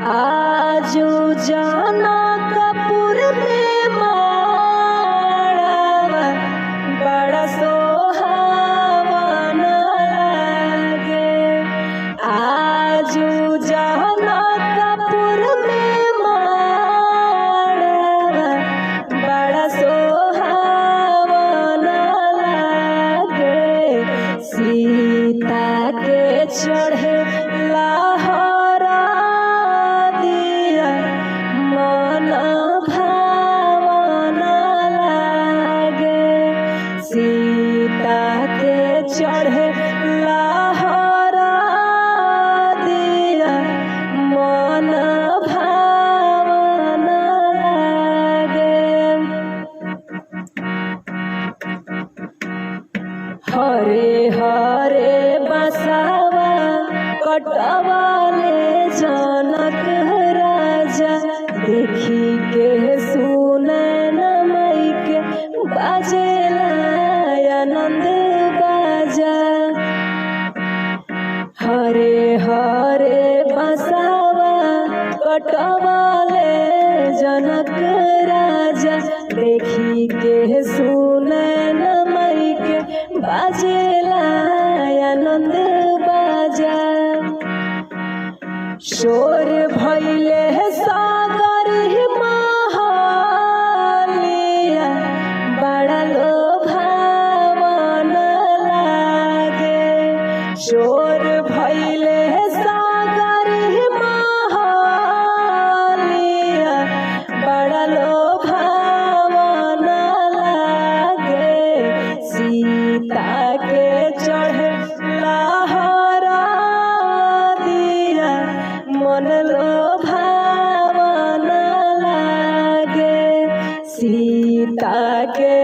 आजू जनकपुर में माड़वा बड़ा सोहावन लागे। आजू जनकपुर में माड़वा बड़ा सोहावन लागे। सीता के चढ़े लाहौरा दिया मन भावन लागे। सीता के चढ़े लाहौरा दिया मन भावन लागे। हरे हरे बसावा कटवाले जनक राजा। देखी के सुनैन मई के बाजेला आनंद बाजा। हरे हरे बसावा कटवाले जनक राजा। देखी के सुनैन मई के बाजेला आनंद बाजा। शोर भइले सागर महालिया बड़ा लोभावन लागे। शोर भइले सागर महालिया बड़ा लोभावन लागे। सीता के चढ़े लाहौरा दिया मन लोभावन लागे। सीता के